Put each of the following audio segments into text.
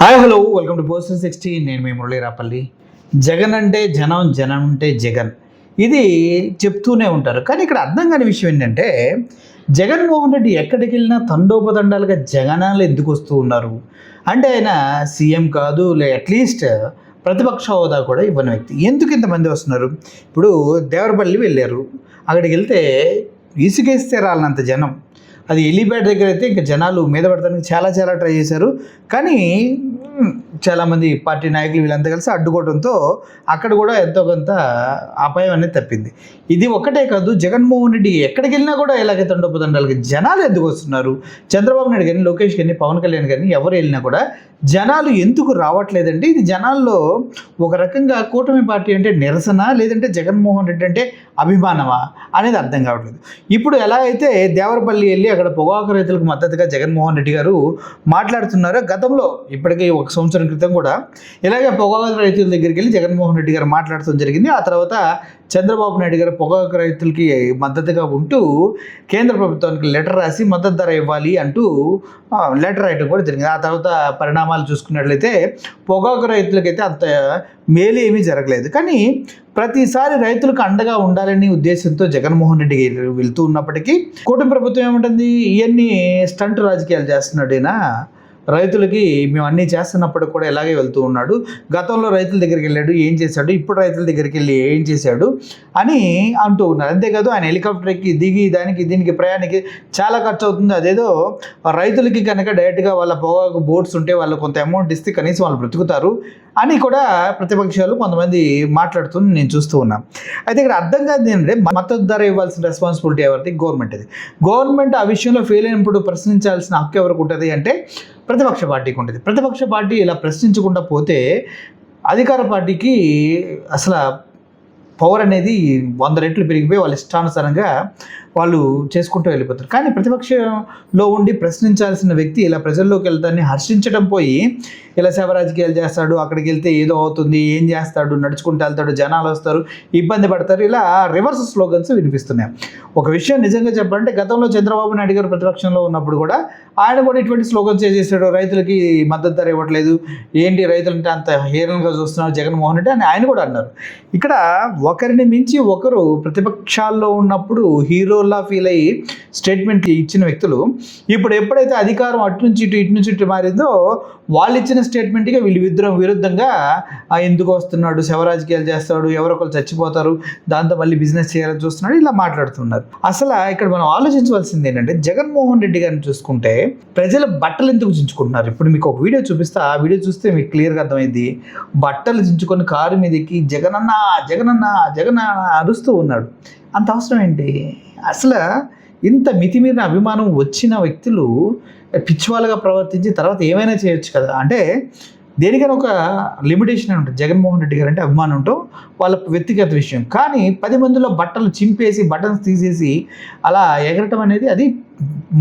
Hi hello welcome to post 60. నేను మీ మురళీరాపల్లి. జగన్ అంటే జనం, జనం అంటే జగన్, ఇది చెప్తూనే ఉంటారు. కానీ ఇక్కడ అర్థం కాని విషయం ఏంటంటే, జగన్మోహన్ రెడ్డి ఎక్కడికి వెళ్ళినా తండోపతండాలుగా జగనాలు ఎందుకు వస్తూ ఉన్నారు అంటే, ఆయన సీఎం కాదు, అట్లీస్ట్ ప్రతిపక్ష హోదా కూడా ఇవ్వని వ్యక్తి, ఎందుకు ఇంతమంది వస్తున్నారు? ఇప్పుడు దేవరపల్లి వెళ్ళారు, అక్కడికి వెళ్తే ఇసుకేస్తే రాలనంత జనం. అది ఎలిబ్యాడ్ దగ్గర అయితే ఇంకా జనాలు మీద పడటానికి చాలా ట్రై చేశారు. కానీ చాలామంది పార్టీ నాయకులు వీళ్ళంతా కలిసి అడ్డుకోవడంతో అక్కడ కూడా ఎంతో కొంత అపాయం అనేది తప్పింది. ఇది ఒక్కటే కాదు, జగన్మోహన్ రెడ్డి ఎక్కడికి వెళ్ళినా కూడా ఇలాగే తండోపతండాలకి జనాలు ఎందుకు వస్తున్నారు? చంద్రబాబు నాయుడు కానీ, లోకేష్ కానీ, పవన్ కళ్యాణ్ కానీ ఎవరు వెళ్ళినా కూడా జనాలు ఎందుకు రావట్లేదంటే, ఇది జనాల్లో ఒక రకంగా కూటమి పార్టీ అంటే నిరసన, లేదంటే జగన్మోహన్ రెడ్డి అంటే అభిమానమా అనేది అర్థం కావట్లేదు. ఇప్పుడు ఎలా అయితే దేవరపల్లి వెళ్ళి అక్కడ పొగాకు రైతులకు మద్దతుగా జగన్మోహన్ రెడ్డి గారు మాట్లాడుతున్నారో, గతంలో ఇప్పటికీ 1 సంవత్సరం క్రితం కూడా ఇలాగే పొగాకు రైతుల దగ్గరికి వెళ్ళి జగన్మోహన్ రెడ్డి గారు మాట్లాడటం జరిగింది. ఆ తర్వాత చంద్రబాబు నాయుడు గారు పొగాకు రైతులకి మద్దతుగా ఉంటూ కేంద్ర ప్రభుత్వానికి లెటర్ రాసి మద్దతు ధర ఇవ్వాలి అంటూ లెటర్ రాయడం కూడా జరిగింది. ఆ తర్వాత పరిణామాలు చూసుకున్నట్లయితే పొగాకు రైతులకైతే అంత మేలు ఏమీ జరగలేదు. కానీ ప్రతిసారి రైతులకు అండగా ఉండాలని ఉద్దేశంతో జగన్మోహన్ రెడ్డి వెళ్తూ ఉన్నప్పటికీ కూటమి ప్రభుత్వం ఏమంటుంది, ఇవన్నీ స్టంట్ రాజకీయాలు చేస్తున్నాడైనా, రైతులకి మేము అన్నీ చేస్తున్నప్పుడు కూడా ఇలాగే వెళ్తూ ఉన్నాడు, గతంలో రైతుల దగ్గరికి వెళ్ళాడు ఏం చేశాడు, ఇప్పుడు రైతుల దగ్గరికి వెళ్ళి ఏం చేశాడు అని అంటూ ఉన్నారు. అంతేకాదు, ఆయన హెలికాప్టర్కి దిగి దీనికి ప్రయాణికి చాలా ఖర్చు అవుతుంది. అదేదో రైతులకి కనుక డైరెక్ట్గా వాళ్ళ పొగాకు బోట్స్ ఉంటే వాళ్ళు కొంత అమౌంట్ ఇస్తే కనీసం వాళ్ళు బ్రతుకుతారు అని కూడా ప్రతిపక్షాలు కొంతమంది మాట్లాడుతుంది నేను చూస్తూ ఉన్నాను. అయితే ఇక్కడ అర్థం కాదు ఏంటంటే, మద్దతు ధర ఇవ్వాల్సిన రెస్పాన్సిబిలిటీ ఎవరిది? గవర్నమెంట్ది. గవర్నమెంట్ ఆ విషయంలో ఫెయిల్ అయినప్పుడు ప్రశ్నించాల్సిన హక్కు ఎవరికి ఉంటుంది అంటే ప్రతిపక్ష పార్టీకి ఉంటుంది. ప్రతిపక్ష పార్టీ ఇలా ప్రశ్నించకుండా పోతే అధికార పార్టీకి అసలు పవర్ అనేది 100 రెట్లు పెరిగిపోయి వాళ్ళ ఇష్టానుసారంగా వాళ్ళు చేసుకుంటూ వెళ్ళిపోతారు. కానీ ప్రతిపక్షంలో ఉండి ప్రశ్నించాల్సిన వ్యక్తి ఇలా ప్రజల్లోకి వెళ్తాన్ని హర్షించడం పోయి ఇలా సేవ రాజకీయాలు చేస్తాడు, అక్కడికి వెళ్తే ఏదో అవుతుంది, ఏం చేస్తాడు, నడుచుకుంటూ వెళ్తాడు, జనాలు వస్తారు, ఇబ్బంది పడతారు, ఇలా రివర్స్ స్లోగన్స్ వినిపిస్తున్నాయి. ఒక విషయం నిజంగా చెప్పాలంటే, గతంలో చంద్రబాబు నాయుడు గారు ప్రతిపక్షంలో ఉన్నప్పుడు కూడా ఆయన కూడా ఇటువంటి స్లోగన్స్ చేసేసాడు, రైతులకి మద్దతు ధర ఇవ్వట్లేదు, ఏంటి రైతులంటే అంత హీరోగా చూస్తున్నారు జగన్మోహన్ రెడ్డి అని ఆయన కూడా అన్నారు. ఇక్కడ ఒకరిని మించి ఒకరు ప్రతిపక్షాల్లో ఉన్నప్పుడు హీరోలా ఫీల్ అయ్యి స్టేట్మెంట్ ఇచ్చిన వ్యక్తులు ఇప్పుడు ఎప్పుడైతే అధికారం అటు నుంచి ఇటు మారిందో, వాళ్ళు ఇచ్చిన స్టేట్మెంట్గా వీళ్ళు విరుద్ధంగా ఎందుకు వస్తున్నాడు, శవ రాజకీయాలు చేస్తాడు, ఎవరొకరు చచ్చిపోతారు, దాంతో మళ్ళీ బిజినెస్ చేయాలని చూస్తున్నాడు, ఇలా మాట్లాడుతున్నారు. అసలు ఇక్కడ మనం ఆలోచించవలసింది ఏంటంటే, జగన్మోహన్ రెడ్డి గారిని చూసుకుంటే ప్రజల బట్టలు ఎందుకు చించుకుంటున్నారు? ఇప్పుడు మీకు ఒక వీడియో చూపిస్తే, ఆ వీడియో చూస్తే మీకు క్లియర్గా అర్థమైంది. బట్టలు చించుకొని కారు మీదకి జగనన్న జగనన్న జగన్ అరుస్తూ ఉన్నాడు. అంత అవసరం ఏంటి? అసలు ఇంత మితిమీరిన అభిమానం వచ్చిన వ్యక్తులు పిచ్చివాళ్ళగా ప్రవర్తించి తర్వాత ఏమైనా చేయొచ్చు కదా. అంటే దేనికైనా ఒక లిమిటేషన్ అని ఉంటుంది. జగన్మోహన్ రెడ్డి గారు అంటే అభిమానం ఉంటాం, వాళ్ళ వ్యక్తిగత విషయం. కానీ 10 మందిలో బట్టలు చింపేసి బటన్స్ తీసేసి అలా ఎగరటం అనేది అది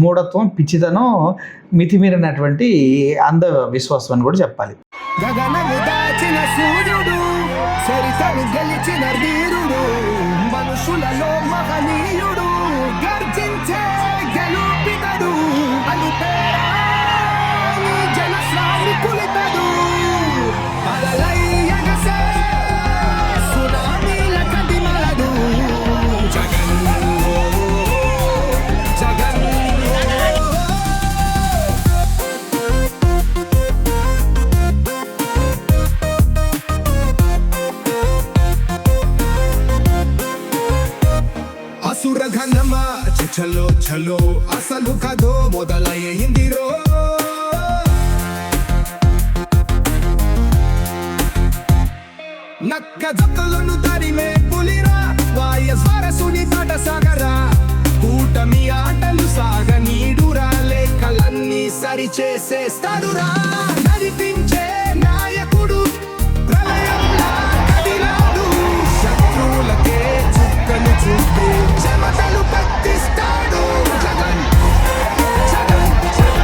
మూఢత్వం, పిచ్చితనం, మితిమీరినటువంటి అంధ విశ్వాసం అని కూడా చెప్పాలి. మనుషులలో మహనీయుడు గర్జించే గెలుపితడు అనుపేరా జనశ్రావి కులితడు అలలయ్యగసే సునామీల కదిమలడు జగన్ జగన్. అసురఘనమా చలో చలో అసలు కదో మొదలయ్యిందిరో, నక్క జక్కలను తరిమే పులిరా, వాయస్వరసుని తట సాగరా, కూటమి ఆటలు సాగనీడురా, లేఖలన్నీ సరిచేసేస్తాడురా, నడిపించే నాయకుడు ప్రళయంలా కదిలాడు, శత్రువులకే చుక్కలు చూపే చెమటలు పట్టిస్తాడు జగన్ జగన్ జగన్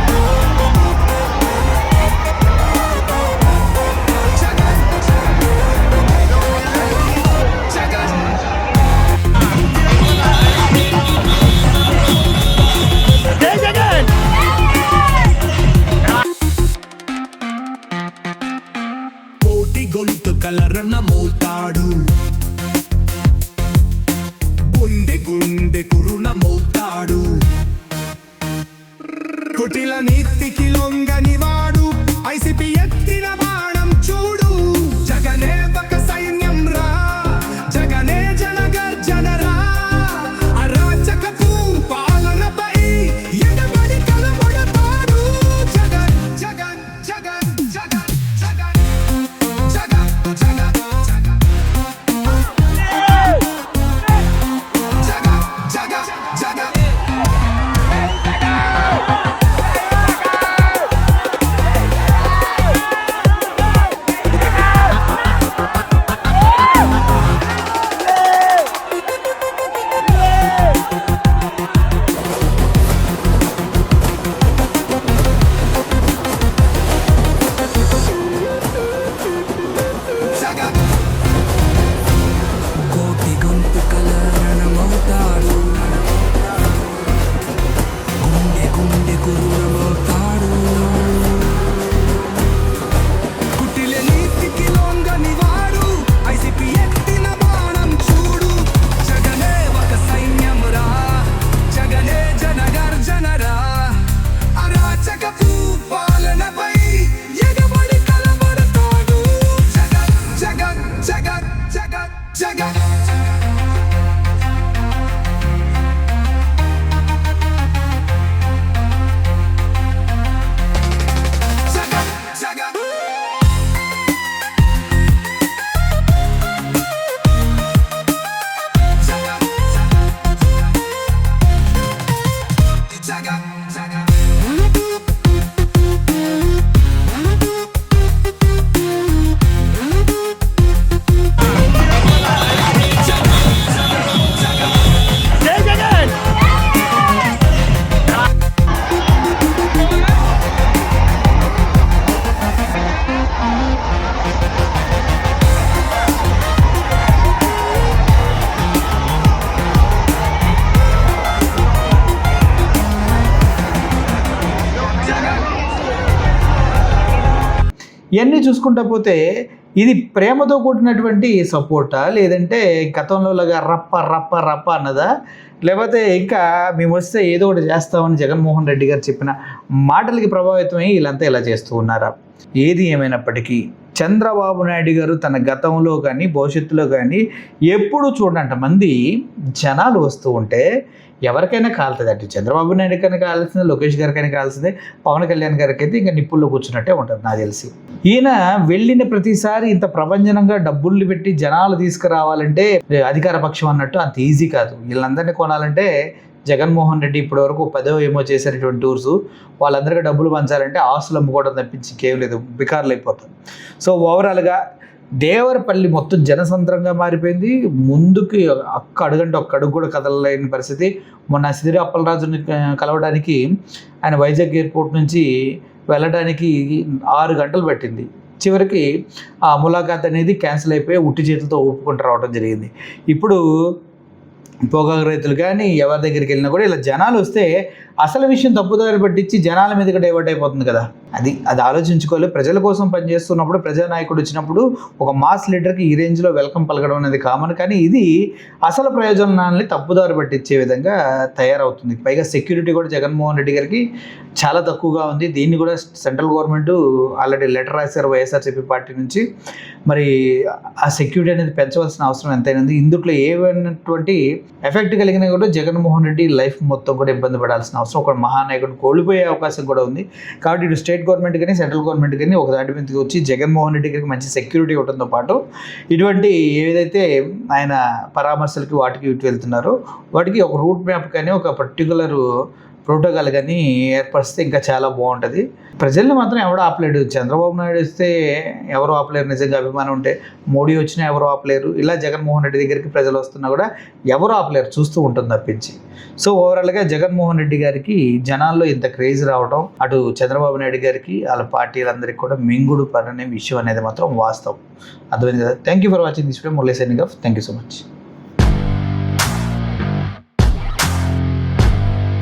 జగన్. కలరన మోతాడు గుండె గుండె కురున మోతాడు కుటిల నీతికి లొంగని వాడు ఐసిపి ఎత్తిన బాణం చూడు జగనే ఒక సైన్యం రా జగనే జనగర్జన రా అరాచకపు పాలనపై ఎగబడి కలబడతాడు జగన్ జగన్ జగన్ జగన్ జగన్ జగన్ జగన్ జగన్ జగన్ జగన్ కోటి గొంతు కలరణమవుతాడు గుండె గుండె కురునమవుతాడు కుటిల నీతికి లొంగని వాడు ఐసిపి ఎత్తిన బాణం చూడు జగనే ఒక సైన్యం రా జగనే జనగర్జన రా అరాచకపు పాలనపై ఎగబడి కలబడతాడు జగన్ జగన్ జగన్ జగన్ జగన్ జగన్ జగన్ జగన్ జగన్ ఇవన్నీ చూసుకుంటా పోతే ఇది ప్రేమతో కూడినటువంటి సపోర్టా, లేదంటే గతంలోలాగా రప్ప రప్ప రప్ప అన్నదా, లేకపోతే ఇంకా మేము వస్తే ఏదో ఒకటి చేస్తామని జగన్మోహన్ రెడ్డి గారు చెప్పిన మాటలకి ప్రభావితమై వీళ్ళంతా ఇలా చేస్తూ ఉన్నారా? ఏది ఏమైనప్పటికీ చంద్రబాబు నాయుడు గారు తన గతంలో కానీ భవిష్యత్తులో కానీ ఎప్పుడు చూడంట మంది జనాలు వస్తూ ఉంటే ఎవరికైనా కాలుతుంది. అటు చంద్రబాబు నాయుడుకైనా కావాల్సిందే, లోకేష్ గారికైనా కావాల్సిందే, పవన్ కళ్యాణ్ గారికి అయితే ఇంకా నిప్పుల్లో కూర్చున్నట్టే ఉంటుంది నాకు తెలిసి. ఈయన వెళ్ళిన ప్రతిసారి ఇంత ప్రపంచనంగా డబ్బుల్ని పెట్టి జనాలు తీసుకురావాలంటే అధికార పక్షం అన్నట్టు అంత ఈజీ కాదు. వీళ్ళందరినీ కొనాలంటే జగన్మోహన్ రెడ్డి ఇప్పటివరకు 10 ఏమో చేసినటువంటి టూర్స్, వాళ్ళందరికీ డబ్బులు పంచాలంటే ఆస్తులు అమ్ముకోవడం తప్పించి కేం లేదు, బికార్లు అయిపోతాం. సో ఓవరాల్గా దేవరపల్లి మొత్తం జనసంద్రంగా మారిపోయింది. ముందుకి ఒక్క అడుగు కూడా కదలలేని పరిస్థితి. మొన్న సిదిరి అప్పలరాజుని కలవడానికి ఆయన వైజాగ్ ఎయిర్పోర్ట్ నుంచి వెళ్ళడానికి 6 గంటలు పట్టింది. చివరికి ఆ ములాఖాత్ అనేది క్యాన్సిల్ అయిపోయి ఉట్టి చేతులతో ఒప్పుకుంటూ రావడం జరిగింది. ఇప్పుడు పొగాకు రైతులు కానీ ఎవరి దగ్గరికి వెళ్ళినా కూడా ఇలా జనాలు వస్తే అసలు విషయం తప్పుదారి పట్టించి జనాల మీదకి డైవర్ట్ అయిపోతుంది కదా. అది ఆలోచించుకోవాలి. ప్రజల కోసం పనిచేస్తున్నప్పుడు, ప్రజానాయకుడు వచ్చినప్పుడు ఒక మాస్ లీడర్కి ఈ రేంజ్లో వెల్కమ్ పలకడం అనేది కామన్. కానీ ఇది అసలు ప్రయోజనాన్ని తప్పుదారి పట్టించే విధంగా తయారవుతుంది. పైగా సెక్యూరిటీ కూడా జగన్మోహన్ రెడ్డి గారికి చాలా తక్కువగా ఉంది. దీన్ని కూడా సెంట్రల్ గవర్నమెంట్ ఆల్రెడీ లెటర్ రాశారు వైఎస్ఆర్సీపీ పార్టీ నుంచి. మరి ఆ సెక్యూరిటీ అనేది పెంచవలసిన అవసరం ఎంతైనా ఉంది. ఇందులో ఏమైనటువంటి ఎఫెక్ట్ కలిగినా కూడా జగన్మోహన్ రెడ్డి లైఫ్ మొత్తం కూడా ఇబ్బంది పడాల్సిన అవసరం, ఒక మహానాయకుడు కోల్పోయే అవకాశం కూడా ఉంది. కాబట్టి ఇటు స్టేట్ గవర్నమెంట్ కానీ సెంట్రల్ గవర్నమెంట్ కానీ ఒక దాటి మీదకి వచ్చి జగన్మోహన్ రెడ్డి గారికి మంచి సెక్యూరిటీ ఇవ్వడంతో పాటు ఇటువంటి ఏదైతే ఆయన పరామర్శలకి వాటికి ఇటు వెళ్తున్నారో వాటికి ఒక రూట్ మ్యాప్ కానీ ఒక పర్టికులర్ ప్రోటోకాల్ కానీ ఏర్పరిస్తే ఇంకా చాలా బాగుంటుంది. ప్రజల్ని మాత్రం ఎవరు ఆపలేడు. చంద్రబాబు నాయుడు వస్తే ఎవరు ఆపలేరు. నిజంగా అభిమానం ఉంటే మోడీ వచ్చినా ఎవరు ఆపలేరు. ఇలా జగన్మోహన్ రెడ్డి దగ్గరికి ప్రజలు వస్తున్నా కూడా ఎవరు ఆపలేరు, చూస్తూ ఉంటుంది తప్పించి. సో ఓవరాల్గా జగన్మోహన్ రెడ్డి గారికి జనాల్లో ఇంత క్రేజ్ రావడం అటు చంద్రబాబు నాయుడు గారికి వాళ్ళ పార్టీలందరికీ కూడా మింగుడు పడనే విషయం అనేది మాత్రం వాస్తవం. అర్థమైంది కదా. Thank you for watching this video. Murali signing off. Thank you so much.